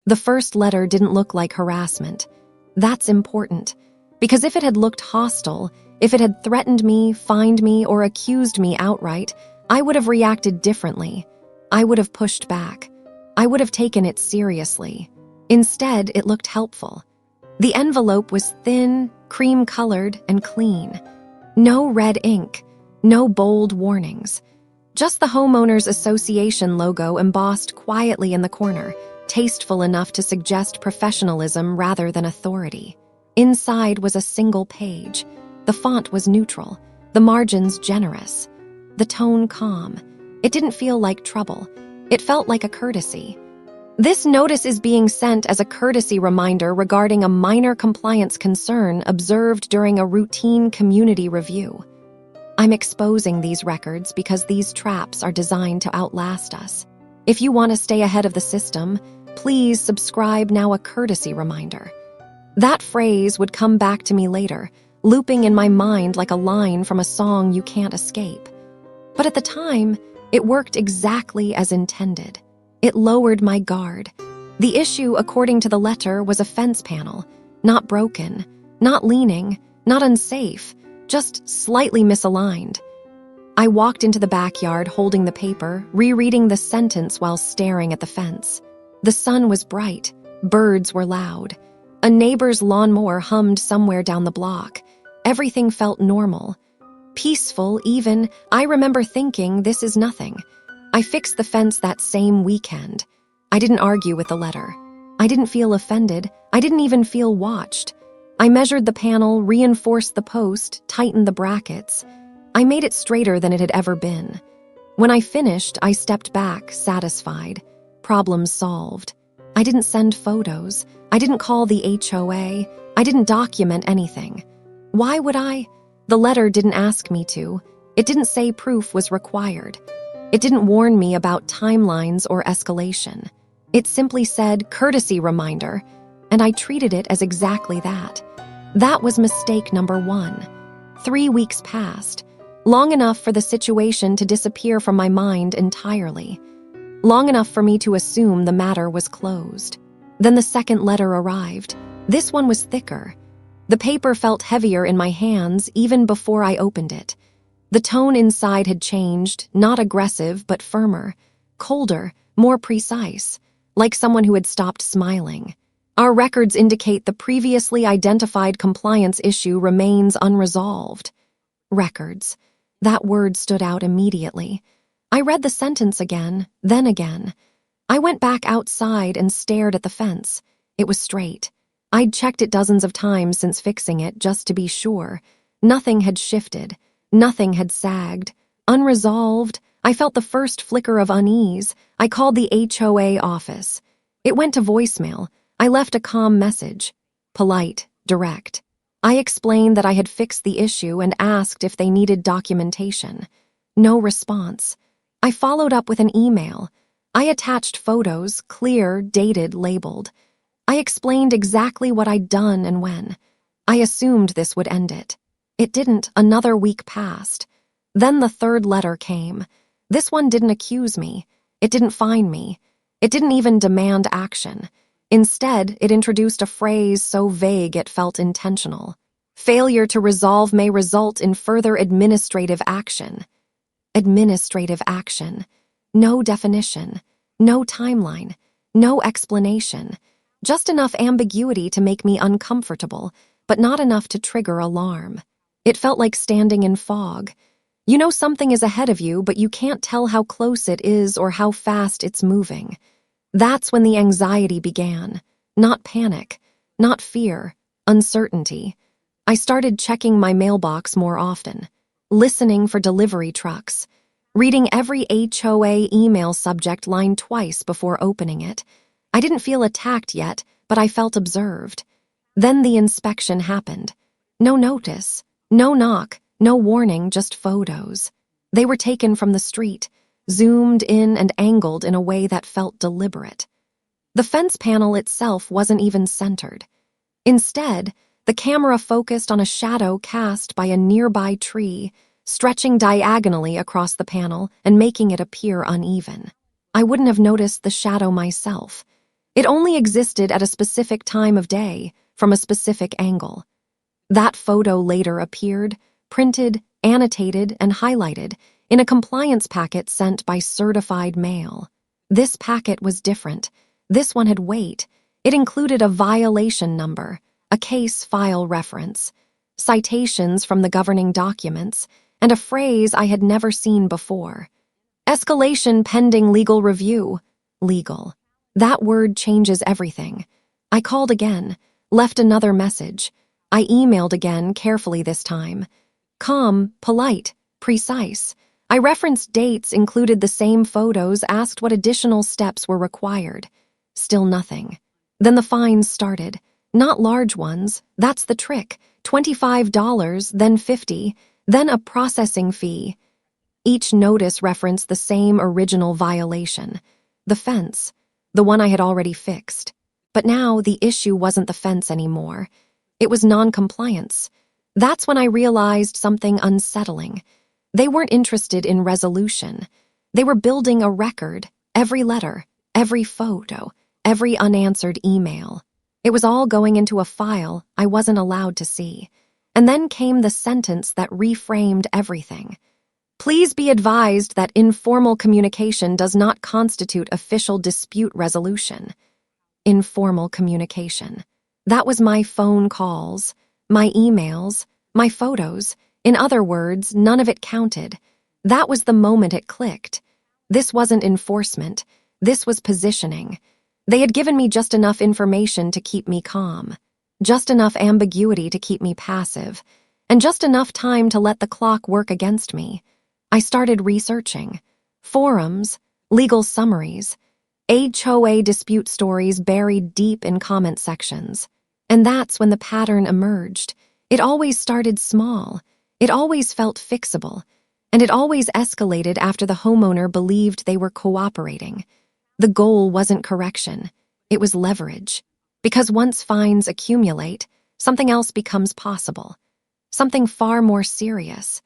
The first letter didn't look like harassment. That's important, because if it had looked hostile, if it had threatened me, fined me, or accused me outright, I would have reacted differently. I would have pushed back. I would have taken it seriously. Instead, it looked helpful. The envelope was thin, cream-colored, and clean. No red ink, no bold warnings. Just the Homeowners Association logo embossed quietly in the corner, tasteful enough to suggest professionalism rather than authority. Inside was a single page. The font was neutral, the margins generous, the tone calm. It didn't feel like trouble. It felt like a courtesy. This notice is being sent as a courtesy reminder regarding a minor compliance concern observed during a routine community review. I'm exposing these records because these traps are designed to outlast us. If you want to stay ahead of the system, please subscribe now, a courtesy reminder. That phrase would come back to me later, looping in my mind like a line from a song you can't escape. But at the time, it worked exactly as intended. It lowered my guard. The issue, according to the letter, was a fence panel, not broken, not leaning, not unsafe, just slightly misaligned. I walked into the backyard holding the paper, rereading the sentence while staring at the fence. The sun was bright, birds were loud. A neighbor's lawnmower hummed somewhere down the block. Everything felt normal. Peaceful, even. I remember thinking, this is nothing. I fixed the fence that same weekend. I didn't argue with the letter. I didn't feel offended. I didn't even feel watched. I measured the panel, reinforced the post, tightened the brackets. I made it straighter than it had ever been. When I finished, I stepped back, satisfied. Problem solved. I didn't send photos. I didn't call the HOA. I didn't document anything. Why would I? The letter didn't ask me to. It didn't say proof was required. It didn't warn me about timelines or escalation. It simply said, courtesy reminder, and I treated it as exactly that. That was mistake number 1. 3 weeks passed, long enough for the situation to disappear from my mind entirely, long enough for me to assume the matter was closed. Then the second letter arrived. This one was thicker. The paper felt heavier in my hands even before I opened it. The tone inside had changed, not aggressive but firmer, colder, more precise, like someone who had stopped smiling. Our records indicate the previously identified compliance issue remains unresolved. Records. That word stood out immediately. I read the sentence again, then again. I went back outside and stared at the fence. It was straight. I'd checked it dozens of times since fixing it just to be sure. Nothing had shifted. Nothing had sagged. Unresolved. I felt the first flicker of unease. I called the HOA office. It went to voicemail. I left a calm message. Polite, direct. I explained that I had fixed the issue and asked if they needed documentation. No response. I followed up with an email. I attached photos, clear, dated, labeled. I explained exactly what I'd done and when. I assumed this would end it. It didn't. Another week passed. Then the third letter came. This one didn't accuse me. It didn't fine me. It didn't even demand action. Instead, it introduced a phrase so vague it felt intentional. Failure to resolve may result in further administrative action. Administrative action. No definition. No timeline. No explanation. Just enough ambiguity to make me uncomfortable, but not enough to trigger alarm. It felt like standing in fog. You know something is ahead of you, but you can't tell how close it is or how fast it's moving. That's when the anxiety began. Not panic, not fear, uncertainty. I started checking my mailbox more often, listening for delivery trucks, reading every HOA email subject line twice before opening it. I didn't feel attacked yet, but I felt observed. Then the inspection happened. No notice, no knock, no warning, just photos. They were taken from the street, zoomed in and angled in a way that felt deliberate. The fence panel itself wasn't even centered. Instead, the camera focused on a shadow cast by a nearby tree, stretching diagonally across the panel and making it appear uneven. I wouldn't have noticed the shadow myself. It only existed at a specific time of day, from a specific angle. That photo later appeared, printed, annotated, and highlighted in a compliance packet sent by certified mail. This packet was different. This one had weight. It included a violation number, a case file reference, citations from the governing documents, and a phrase I had never seen before. Escalation pending legal review. Legal. That word changes everything. I called again, left another message. I emailed again, carefully this time. Calm, polite, precise. I referenced dates, included the same photos, asked what additional steps were required. Still nothing. Then the fines started. Not large ones, that's the trick. $25, then $50, then a processing fee. Each notice referenced the same original violation. The fence, the one I had already fixed. But now the issue wasn't the fence anymore. It was non-compliance. That's when I realized something unsettling. They weren't interested in resolution. They were building a record, every letter, every photo, every unanswered email. It was all going into a file I wasn't allowed to see. And then came the sentence that reframed everything. Please be advised that informal communication does not constitute official dispute resolution. Informal communication. That was my phone calls, my emails, my photos. In other words, none of it counted. That was the moment it clicked. This wasn't enforcement. This was positioning. They had given me just enough information to keep me calm, just enough ambiguity to keep me passive, and just enough time to let the clock work against me. I started researching. Forums, legal summaries, HOA dispute stories buried deep in comment sections. And that's when the pattern emerged. It always started small. It always felt fixable. And it always escalated after the homeowner believed they were cooperating. The goal wasn't correction. It was leverage. Because once fines accumulate, something else becomes possible. Something far more serious.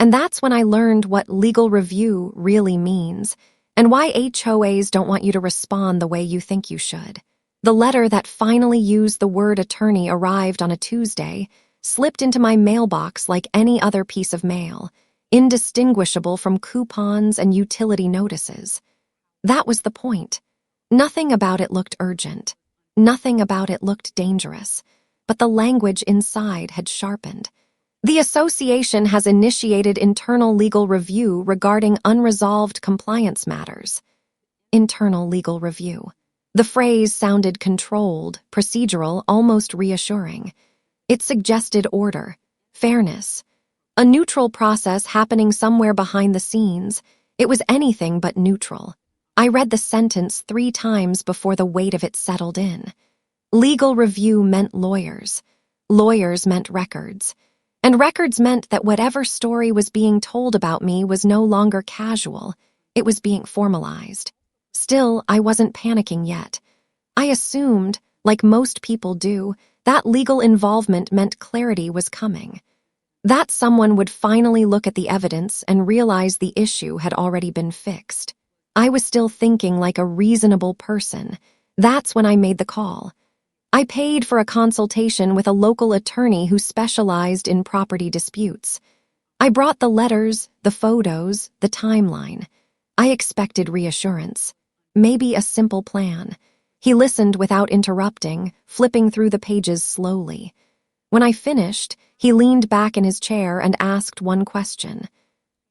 And that's when I learned what legal review really means, and why HOAs don't want you to respond the way you think you should. The letter that finally used the word attorney arrived on a Tuesday, slipped into my mailbox like any other piece of mail, indistinguishable from coupons and utility notices. That was the point. Nothing about it looked urgent. Nothing about it looked dangerous. But the language inside had sharpened. The association has initiated internal legal review regarding unresolved compliance matters. Internal legal review. The phrase sounded controlled, procedural, almost reassuring. It suggested order, fairness, a neutral process happening somewhere behind the scenes. It was anything but neutral. I read the sentence 3 times before the weight of it settled in. Legal review meant lawyers. Lawyers meant records. And records meant that whatever story was being told about me was no longer casual. It was being formalized. Still, I wasn't panicking yet. I assumed, like most people do, that legal involvement meant clarity was coming. That someone would finally look at the evidence and realize the issue had already been fixed. I was still thinking like a reasonable person. That's when I made the call. I paid for a consultation with a local attorney who specialized in property disputes. I brought the letters, the photos, the timeline. I expected reassurance. Maybe a simple plan. He listened without interrupting, flipping through the pages slowly. When I finished, he leaned back in his chair and asked one question.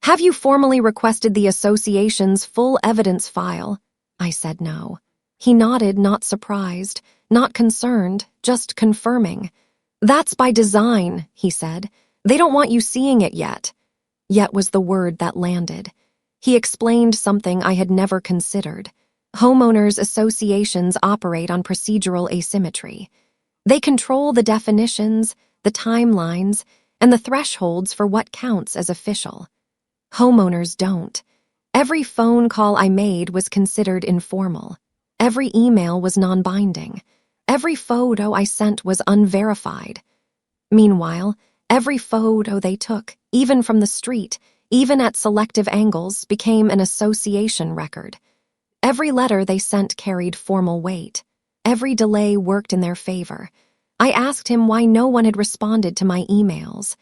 Have you formally requested the association's full evidence file? I said no. He nodded, not surprised, not concerned, just confirming. That's by design, he said. They don't want you seeing it yet. Yet was the word that landed. He explained something I had never considered. Homeowners associations operate on procedural asymmetry. They control the definitions, the timelines, and the thresholds for what counts as official. Homeowners don't. Every phone call I made was considered informal. Every email was non-binding. Every photo I sent was unverified. Meanwhile, every photo they took, even from the street, even at selective angles, became an association record. Every letter they sent carried formal weight. Every delay worked in their favor. I asked him why no one had responded to my emails.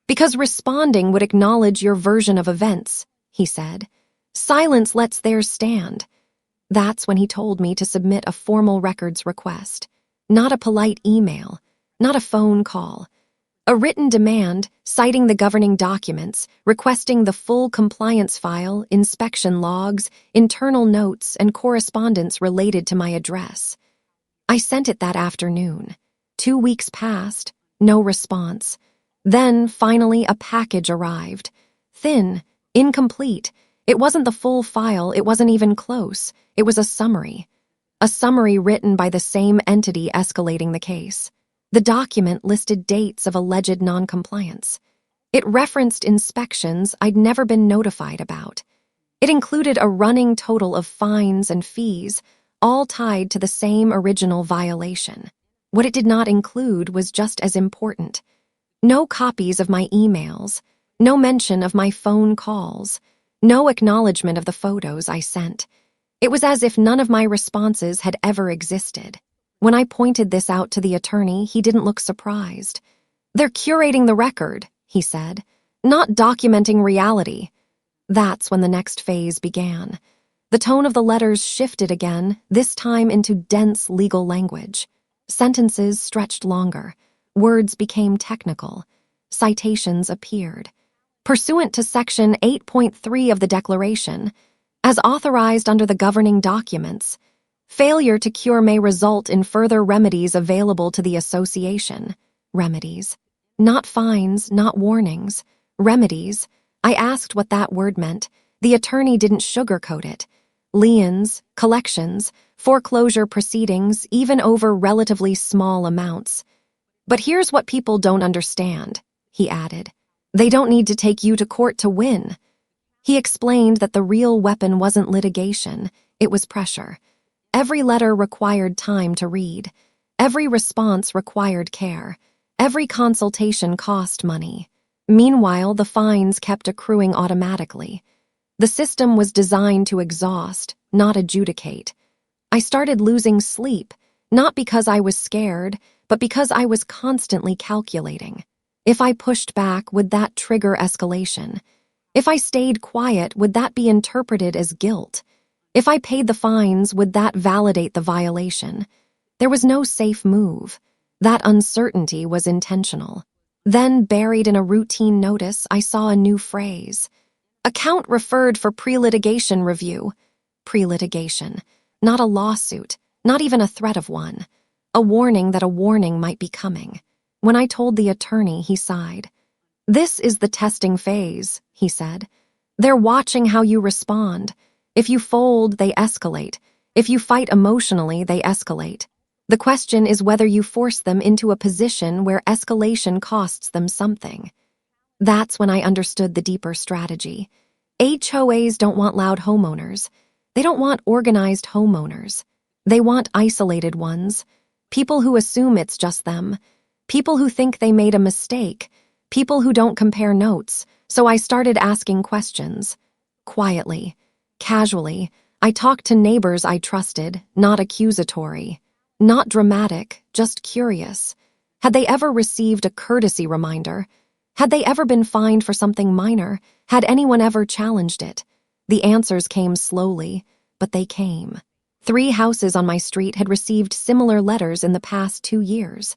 "Because responding would acknowledge your version of events," he said. "Silence lets theirs stand." That's when he told me to submit a formal records request. Not a polite email, not a phone call. A written demand, citing the governing documents, requesting the full compliance file, inspection logs, internal notes, and correspondence related to my address. I sent it that afternoon. 2 weeks passed, no response. Then, finally, a package arrived. Thin, incomplete. It wasn't the full file, it wasn't even close. It was a summary. A summary written by the same entity escalating the case. The document listed dates of alleged noncompliance. It referenced inspections I'd never been notified about. It included a running total of fines and fees, all tied to the same original violation. What it did not include was just as important. No copies of my emails, no mention of my phone calls, no acknowledgement of the photos I sent. It was as if none of my responses had ever existed. When I pointed this out to the attorney, he didn't look surprised. "They're curating the record," he said, "not documenting reality." That's when the next phase began. The tone of the letters shifted again, this time into dense legal language. Sentences stretched longer. Words became technical. Citations appeared. Pursuant to Section 8.3 of the Declaration, as authorized under the governing documents, failure to cure may result in further remedies available to the association. Remedies. Not fines, not warnings. Remedies. I asked what that word meant. The attorney didn't sugarcoat it. Liens, collections, foreclosure proceedings, even over relatively small amounts. "But here's what people don't understand," he added. "They don't need to take you to court to win." He explained that the real weapon wasn't litigation, it was pressure. Every letter required time to read. Every response required care. Every consultation cost money. Meanwhile, the fines kept accruing automatically. The system was designed to exhaust, not adjudicate. I started losing sleep, not because I was scared, but because I was constantly calculating. If I pushed back, would that trigger escalation? If I stayed quiet, would that be interpreted as guilt? If I paid the fines, would that validate the violation? There was no safe move. That uncertainty was intentional. Then, buried in a routine notice, I saw a new phrase. "Account referred for pre-litigation review." Pre-litigation. Not a lawsuit, not even a threat of one. A warning that a warning might be coming. When I told the attorney, he sighed. "This is the testing phase," he said. "They're watching how you respond. If you fold, they escalate. If you fight emotionally, they escalate. The question is whether you force them into a position where escalation costs them something." That's when I understood the deeper strategy. HOAs don't want loud homeowners. They don't want organized homeowners. They want isolated ones. People who assume it's just them. People who think they made a mistake. People who don't compare notes. So I started asking questions. Quietly, casually, I talked to neighbors I trusted, not accusatory. Not dramatic, just curious. Had they ever received a courtesy reminder? Had they ever been fined for something minor? Had anyone ever challenged it? The answers came slowly, but they came. 3 houses on my street had received similar letters in the past 2 years,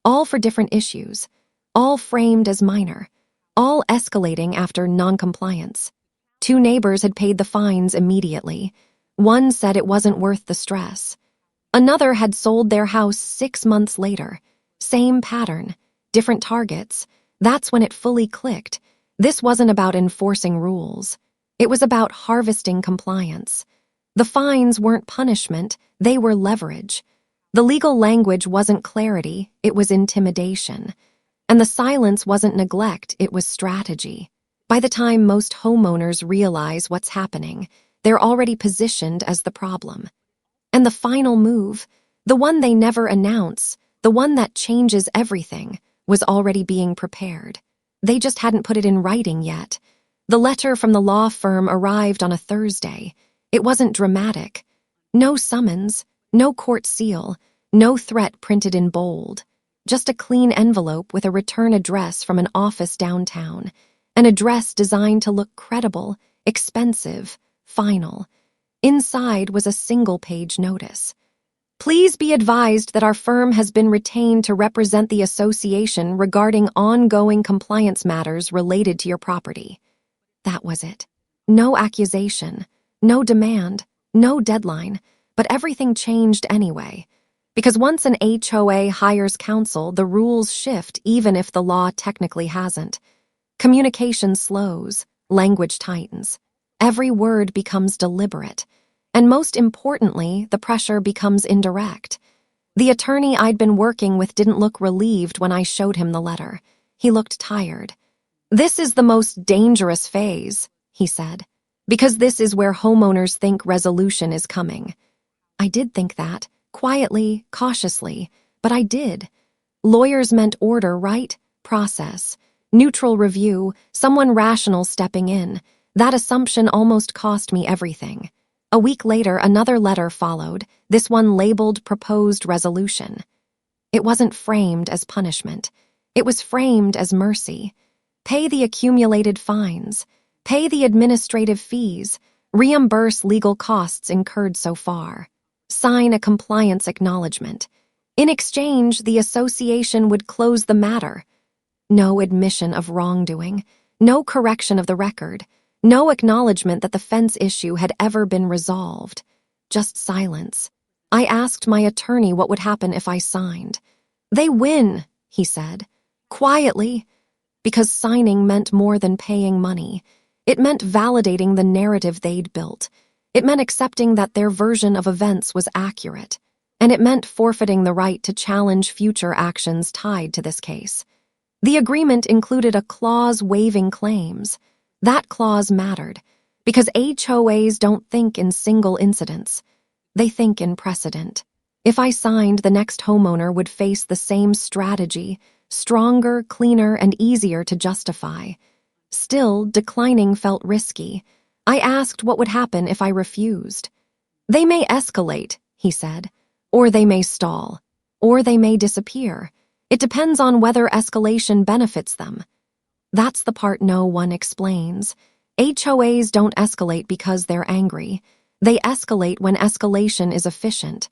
all for different issues, all framed as minor, all escalating after noncompliance. 2 neighbors had paid the fines immediately. One said it wasn't worth the stress. Another had sold their house 6 months later. Same pattern, different targets. That's when it fully clicked. This wasn't about enforcing rules. It was about harvesting compliance. The fines weren't punishment, they were leverage. The legal language wasn't clarity, it was intimidation. And the silence wasn't neglect, it was strategy. By the time most homeowners realize what's happening, they're already positioned as the problem. And the final move, the one they never announce, the one that changes everything, was already being prepared. They just hadn't put it in writing yet. The letter from the law firm arrived on a Thursday. It wasn't dramatic. No summons, No court seal, no threat printed in bold. Just a clean envelope with a return address from an office downtown. An address designed to look credible, expensive, final. Inside was a single-page notice. Please be advised that our firm has been retained to represent the association regarding ongoing compliance matters related to your property. That was it. No accusation, no demand, no deadline, but everything changed anyway. Because once an HOA hires counsel, the rules shift even if the law technically hasn't. Communication slows, language tightens. Every word becomes deliberate. And most importantly, the pressure becomes indirect. The attorney I'd been working with didn't look relieved when I showed him the letter. He looked tired. "This is the most dangerous phase," he said, "because this is where homeowners think resolution is coming." I did think that, quietly, cautiously, but I did. Lawyers meant order, right? Process. Neutral review, someone rational stepping in. That assumption almost cost me everything. A week later, another letter followed, this one labeled Proposed Resolution. It wasn't framed as punishment. It was framed as mercy. Pay the accumulated fines. Pay the administrative fees. Reimburse legal costs incurred so far. Sign a compliance acknowledgement. In exchange, the association would close the matter. No admission of wrongdoing. No correction of the record. No acknowledgement that the fence issue had ever been resolved. Just silence. I asked my attorney what would happen if I signed. "They win," he said. Quietly. Because signing meant more than paying money. It meant validating the narrative they'd built. It meant accepting that their version of events was accurate. And it meant forfeiting the right to challenge future actions tied to this case. The agreement included a clause waiving claims. That clause mattered, because HOAs don't think in single incidents. They think in precedent. If I signed, the next homeowner would face the same strategy, stronger, cleaner, and easier to justify. Still, declining felt risky. I asked what would happen if I refused. "They may escalate," he said, "or they may stall, or they may disappear. It depends on whether escalation benefits them." That's the part no one explains. HOAs don't escalate because they're angry. They escalate when escalation is efficient.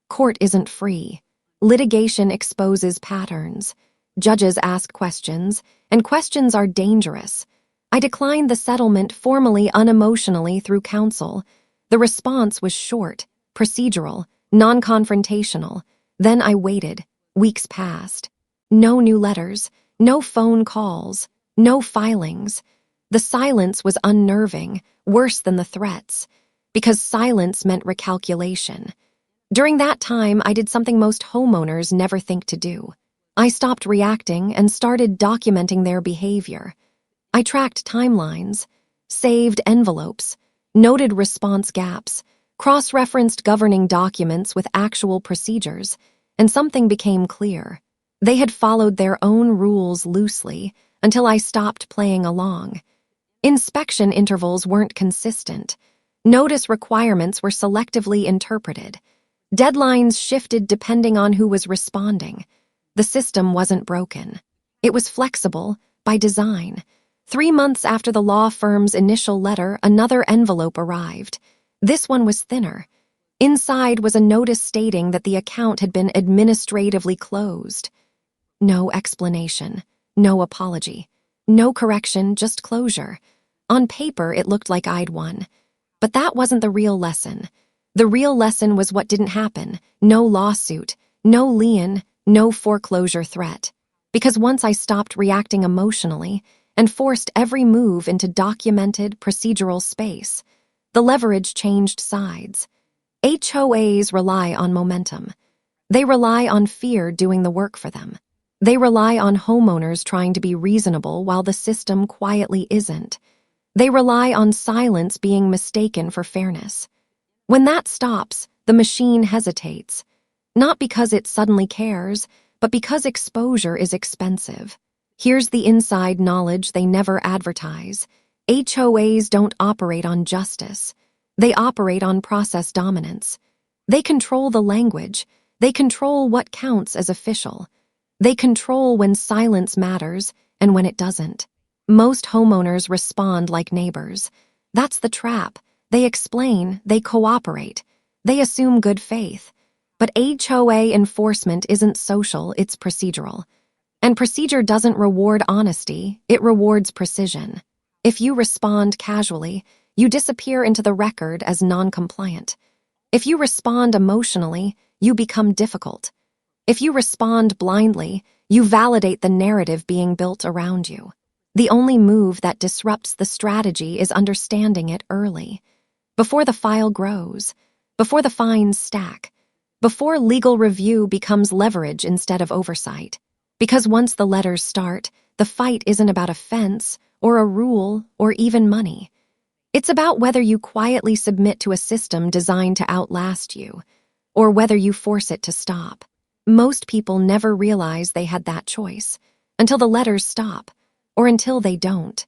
Court isn't free. Litigation exposes patterns. Judges ask questions, and questions are dangerous. I declined the settlement formally, unemotionally through counsel. The response was short, procedural, non-confrontational. Then I waited. Weeks passed. No new letters, no phone calls. No filings. The silence was unnerving, worse than the threats, because silence meant recalculation. During that time, I did something most homeowners never think to do. I stopped reacting and started documenting their behavior. I tracked timelines, saved envelopes, noted response gaps, cross-referenced governing documents with actual procedures, and something became clear. They had followed their own rules loosely, until I stopped playing along. Inspection intervals weren't consistent. Notice requirements were selectively interpreted. Deadlines shifted depending on who was responding. The system wasn't broken. It was flexible, by design. 3 months after the law firm's initial letter, another envelope arrived. This one was thinner. Inside was a notice stating that the account had been administratively closed. No explanation. No apology. No correction, just closure. On paper, it looked like I'd won. But that wasn't the real lesson. The real lesson was what didn't happen. No lawsuit, no lien, no foreclosure threat. Because once I stopped reacting emotionally and forced every move into documented, procedural space, the leverage changed sides. HOAs rely on momentum. They rely on fear doing the work for them. They rely on homeowners trying to be reasonable while the system quietly isn't. They rely on silence being mistaken for fairness. When that stops, the machine hesitates. Not because it suddenly cares, but because exposure is expensive. Here's the inside knowledge they never advertise. HOAs don't operate on justice. They operate on process dominance. They control the language. They control what counts as official. They control when silence matters and when it doesn't. Most homeowners respond like neighbors. That's the trap. They explain, they cooperate, they assume good faith. But HOA enforcement isn't social, it's procedural. And procedure doesn't reward honesty, it rewards precision. If you respond casually, you disappear into the record as non-compliant. If you respond emotionally, you become difficult. If you respond blindly, you validate the narrative being built around you. The only move that disrupts the strategy is understanding it early. Before the file grows, before the fines stack, before legal review becomes leverage instead of oversight. Because once the letters start, the fight isn't about a fence or a rule or even money. It's about whether you quietly submit to a system designed to outlast you, or whether you force it to stop. Most people never realize they had that choice, until the letters stop, or until they don't.